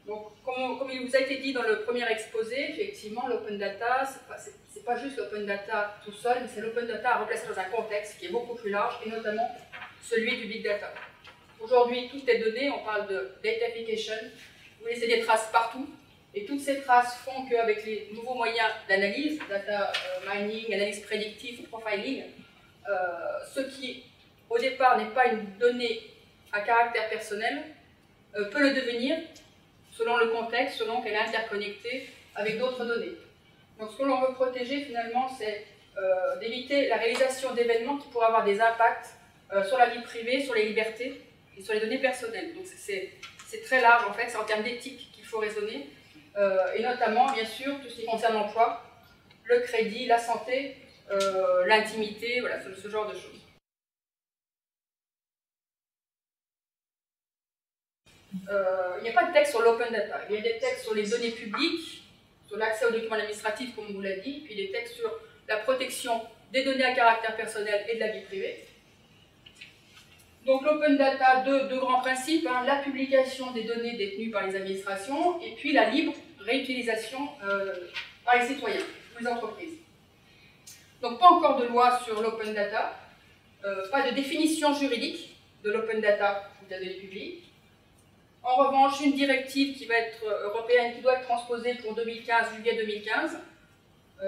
Donc, comme il vous a été dit dans le premier exposé, effectivement, l'open data, c'est pas juste l'open data tout seul, mais c'est l'open data à replacer dans un contexte qui est beaucoup plus large, et notamment celui du big data. Aujourd'hui, toutes les données, on parle de datafication, vous laissez des traces partout, et toutes ces traces font qu'avec les nouveaux moyens d'analyse, data mining, analyse prédictive, profiling, ce qui, au départ, n'est pas une donnée à caractère personnel, peut le devenir selon le contexte, selon qu'elle est interconnectée avec d'autres données. Donc ce que l'on veut protéger finalement, c'est d'éviter la réalisation d'événements qui pourraient avoir des impacts sur la vie privée, sur les libertés et sur les données personnelles. Donc c'est très large en fait, c'est en termes d'éthique qu'il faut raisonner, et notamment bien sûr tout ce qui concerne l'emploi, le crédit, la santé, l'intimité, voilà, ce genre de choses. Il n'y a pas de texte sur l'open data. Il y a des textes sur les données publiques, sur l'accès aux documents administratifs, comme on vous l'a dit, puis des textes sur la protection des données à caractère personnel et de la vie privée. Donc l'open data, deux grands principes, hein, la publication des données détenues par les administrations et puis la libre réutilisation par les citoyens, les entreprises. Donc pas encore de loi sur l'open data, pas de définition juridique de l'open data ou de la donnée publique. En revanche, une directive qui va être européenne, qui doit être transposée pour 2015, juillet 2015,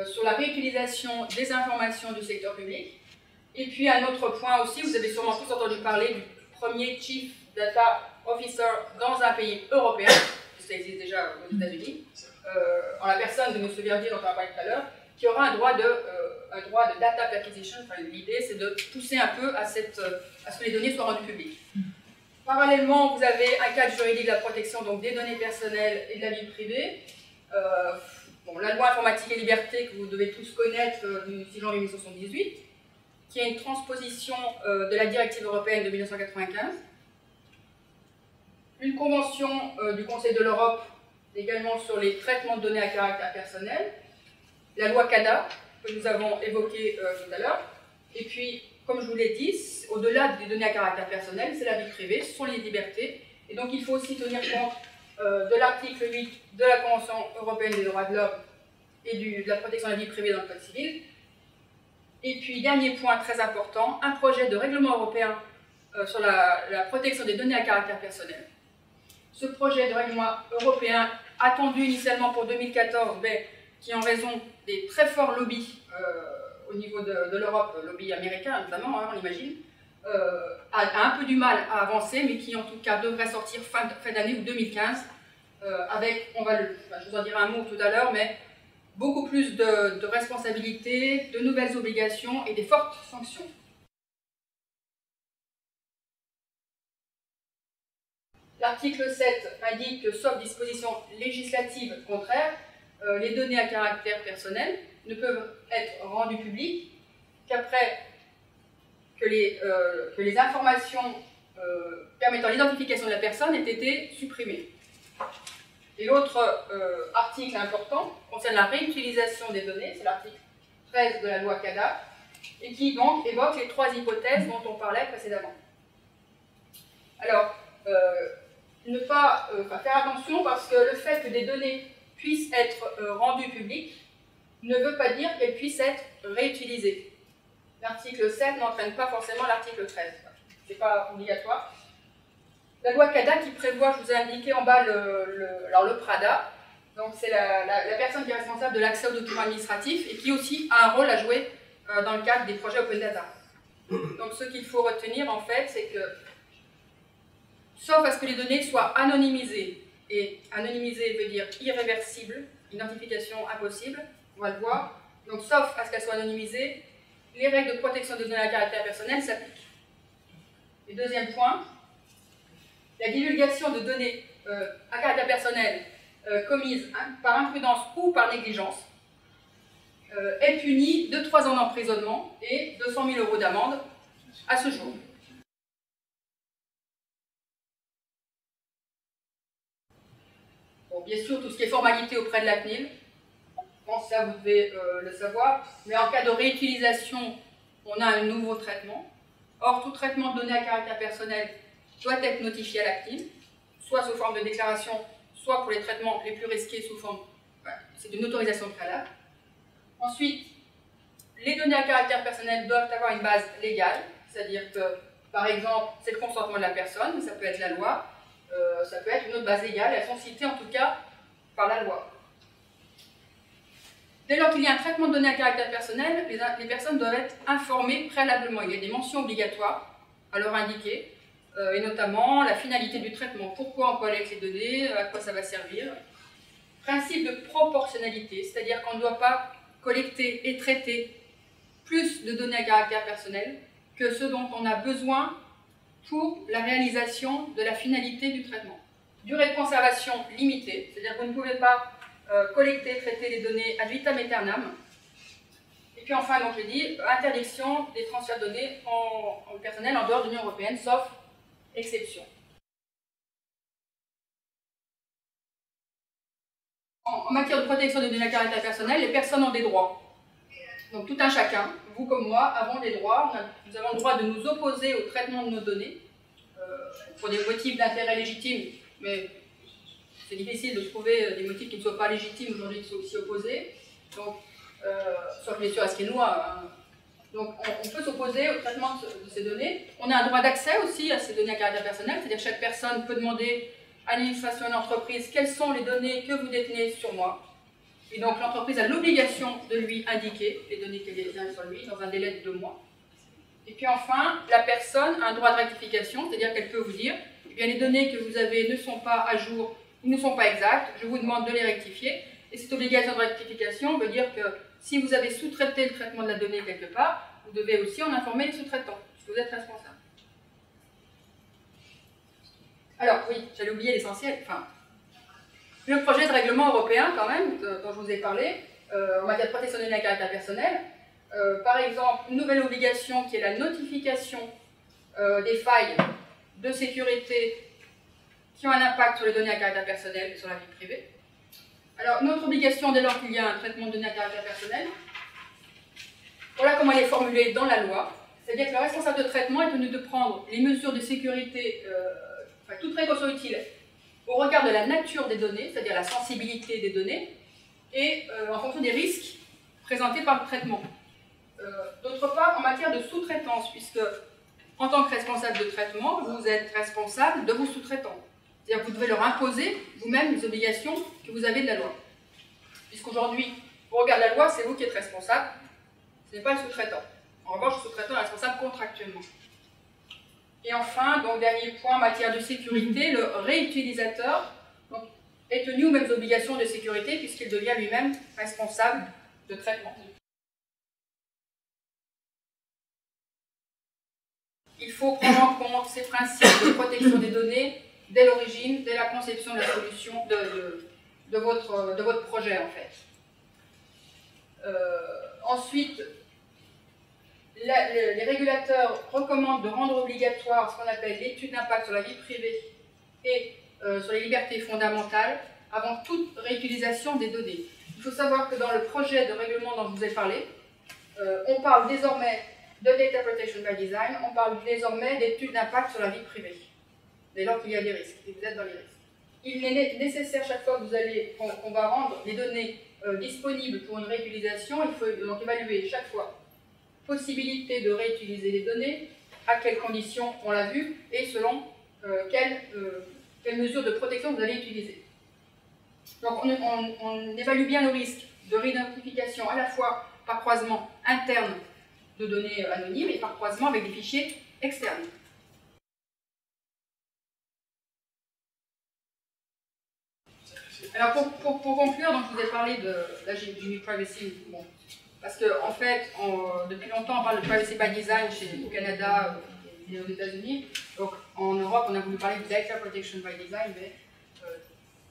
sur la réutilisation des informations du secteur public. Et puis un autre point aussi, vous avez sûrement tous entendu parler du premier Chief Data Officer dans un pays européen, ça existe déjà aux États-Unis, en la personne de M. Verdier, dont on a parlé tout à l'heure, qui aura un droit de data perquisition. Enfin, l'idée, c'est de pousser un peu à ce que les données soient rendues publiques. Parallèlement, vous avez un cadre juridique de la protection donc, des données personnelles et de la vie privée. La loi informatique et liberté que vous devez tous connaître du 6 janvier 1978, qui est une transposition de la directive européenne de 1995. Une convention du Conseil de l'Europe également sur les traitements de données à caractère personnel. La loi CADA, que nous avons évoquée tout à l'heure. Et puis, comme je vous l'ai dit, au-delà des données à caractère personnel, c'est la vie privée, ce sont les libertés. Et donc, il faut aussi tenir compte de l'article 8 de la Convention européenne des droits de l'homme et de la protection de la vie privée dans le Code civil. Et puis, dernier point très important, un projet de règlement européen sur la protection des données à caractère personnel. Ce projet de règlement européen, attendu initialement pour 2014, mais qui, en raison des très forts lobbies au niveau de l'Europe, lobby américain notamment, hein, on l'imagine, a un peu du mal à avancer, mais qui en tout cas devrait sortir fin d'année ou 2015, avec, je vous en dirai un mot tout à l'heure, mais beaucoup plus de responsabilités, de nouvelles obligations et des fortes sanctions. L'article 7 indique que, sauf disposition législative contraire, les données à caractère personnel ne peuvent être rendues publiques qu'après que les informations permettant l'identification de la personne aient été supprimées. Et l'autre article important concerne la réutilisation des données, c'est l'article 13 de la loi CADA, et qui donc évoque les trois hypothèses dont on parlait précédemment. Alors, faire attention parce que le fait que des données puissent être rendues publiques ne veut pas dire qu'elles puissent être réutilisées. L'article 7 n'entraîne pas forcément l'article 13. Ce n'est pas obligatoire. La loi CADA qui prévoit, je vous ai indiqué en bas le PRADA, donc c'est la personne qui est responsable de l'accès aux documents administratifs et qui aussi a un rôle à jouer dans le cadre des projets Open Data. Donc ce qu'il faut retenir en fait, c'est que sauf à ce que les données soient anonymisées, et anonymiser veut dire irréversible, identification impossible, on va le voir, donc sauf à ce qu'elles soient anonymisées, les règles de protection des données à caractère personnel s'appliquent. Et deuxième point, la divulgation de données à caractère personnel commises par imprudence ou par négligence est punie de 3 ans d'emprisonnement et 200 000 € d'amende à ce jour. Bon, bien sûr, tout ce qui est formalité auprès de la CNIL, je pense que ça, vous devez le savoir, mais en cas de réutilisation, on a un nouveau traitement. Or, tout traitement de données à caractère personnel doit être notifié à la CNIL, soit sous forme de déclaration, soit pour les traitements les plus risqués sous forme, c'est une autorisation préalable. Ensuite, les données à caractère personnel doivent avoir une base légale, c'est-à-dire que, par exemple, c'est le consentement de la personne, mais ça peut être la loi, ça peut être une autre base légale, elles sont citées en tout cas par la loi. Dès lors qu'il y a un traitement de données à caractère personnel, les personnes doivent être informées préalablement. Il y a des mentions obligatoires à leur indiquer, et notamment la finalité du traitement, pourquoi on collecte les données, à quoi ça va servir. Principe de proportionnalité, c'est-à-dire qu'on ne doit pas collecter et traiter plus de données à caractère personnel que ce dont on a besoin pour la réalisation de la finalité du traitement. Durée de conservation limitée, c'est-à-dire que vous ne pouvez pas collecter, traiter les données ad vitam aeternam. Et puis enfin, donc je dis, interdiction des transferts de données en personnel en dehors de l'Union européenne, sauf exception. En matière de protection des données à caractère personnel, les personnes ont des droits. Donc tout un chacun, vous comme moi, avons des droits. Nous avons le droit de nous opposer au traitement de nos données pour des motifs d'intérêt légitimes, mais c'est difficile de trouver des motifs qui ne soient pas légitimes aujourd'hui, qui soient aussi opposés. Donc, sauf bien sûr à ce qui est loi. Hein. Donc on peut s'opposer au traitement de ces données. On a un droit d'accès aussi à ces données à caractère personnel, c'est-à-dire que chaque personne peut demander à l'administration et à l'entreprise quelles sont les données que vous détenez sur moi. Et donc l'entreprise a l'obligation de lui indiquer les données qu'elle détient sur lui dans un délai de 2 mois. Et puis enfin, la personne a un droit de rectification, c'est-à-dire qu'elle peut vous dire eh bien, les données que vous avez ne sont pas à jour, ne sont pas exactes, je vous demande de les rectifier. Et cette obligation de rectification veut dire que si vous avez sous-traité le traitement de la donnée quelque part, vous devez aussi en informer les sous-traitants, puisque vous êtes responsable. Alors oui, j'allais oublier l'essentiel. Enfin, le projet de règlement européen, quand même, dont je vous ai parlé, en matière de protection des données à caractère personnel, par exemple, une nouvelle obligation qui est la notification des failles de sécurité qui ont un impact sur les données à caractère personnel et sur la vie privée. Alors, notre obligation dès lors qu'il y a un traitement de données à caractère personnel, voilà comment elle est formulée dans la loi, c'est-à-dire que le responsable de traitement est tenu de prendre les mesures de sécurité, enfin toute précaution utile, au regard de la nature des données, c'est-à-dire la sensibilité des données, et en fonction des risques présentés par le traitement. D'autre part, en matière de sous-traitance, puisque en tant que responsable de traitement, vous êtes responsable de vos sous-traitants. C'est-à-dire que vous devez leur imposer vous-même les obligations que vous avez de la loi. Puisqu'aujourd'hui, au regard de la loi, c'est vous qui êtes responsable, ce n'est pas le sous-traitant. En revanche, le sous-traitant est responsable contractuellement. Et enfin, donc dernier point en matière de sécurité, le réutilisateur donc, est tenu aux mêmes obligations de sécurité puisqu'il devient lui-même responsable de traitement. Il faut prendre en compte ces principes de protection des données dès l'origine, dès la conception de la solution de votre projet en fait. Ensuite, les régulateurs recommandent de rendre obligatoire ce qu'on appelle l'étude d'impact sur la vie privée et sur les libertés fondamentales avant toute réutilisation des données. Il faut savoir que dans le projet de règlement dont je vous ai parlé, on parle désormais de Data Protection by Design, on parle désormais d'études d'impact sur la vie privée, dès lors qu'il y a des risques, et vous êtes dans les risques. Il est nécessaire chaque fois que qu'on va rendre les données disponibles pour une réutilisation, il faut donc évaluer chaque fois possibilité de réutiliser les données, à quelles conditions on l'a vu, et selon quelles mesures de protection vous allez utiliser. Donc on évalue bien le risque de réidentification à la fois par croisement interne de données anonymes et par croisement avec des fichiers externes. Alors pour conclure, donc je vous ai parlé là j'ai du privacy, bon, parce qu'en fait, depuis longtemps on parle de privacy by design au Canada et aux États-Unis. Donc en Europe on a voulu parler de data protection by design, mais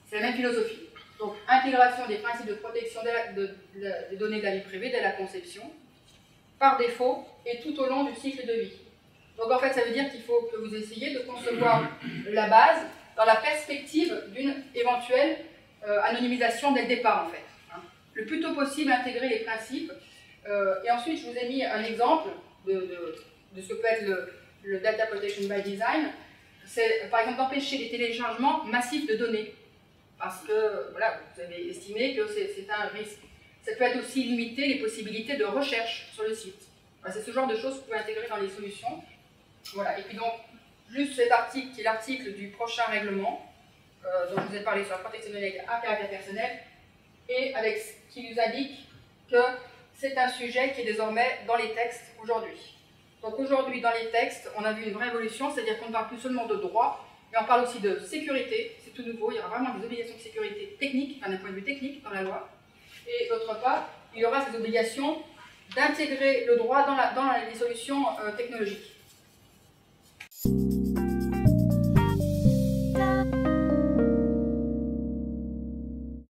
c'est la même philosophie. Donc intégration des principes de protection des données de la vie privée dès la conception, par défaut et tout au long du cycle de vie. Donc en fait ça veut dire qu'il faut que vous essayiez de concevoir la base dans la perspective d'une éventuelle anonymisation dès le départ en fait. Hein. Le plus tôt possible intégrer les principes. Et ensuite je vous ai mis un exemple de ce que peut être le Data Protection by Design. C'est par exemple d'empêcher les téléchargements massifs de données. Parce que voilà, vous avez estimé que c'est un risque. Ça peut être aussi limiter les possibilités de recherche sur le site. Voilà, c'est ce genre de choses que vous pouvez intégrer dans les solutions. Voilà. Et puis donc, juste cet article qui est l'article du prochain règlement, dont je vous ai parlé sur la protection des données à caractère personnel, et avec ce qui nous indique que c'est un sujet qui est désormais dans les textes aujourd'hui. Donc aujourd'hui, dans les textes, on a vu une vraie évolution, c'est-à-dire qu'on ne parle plus seulement de droit, mais on parle aussi de sécurité, c'est tout nouveau, il y aura vraiment des obligations de sécurité technique, enfin d'un point de vue technique dans la loi. Et d'autre part, il y aura ces obligations d'intégrer le droit dans les solutions technologiques.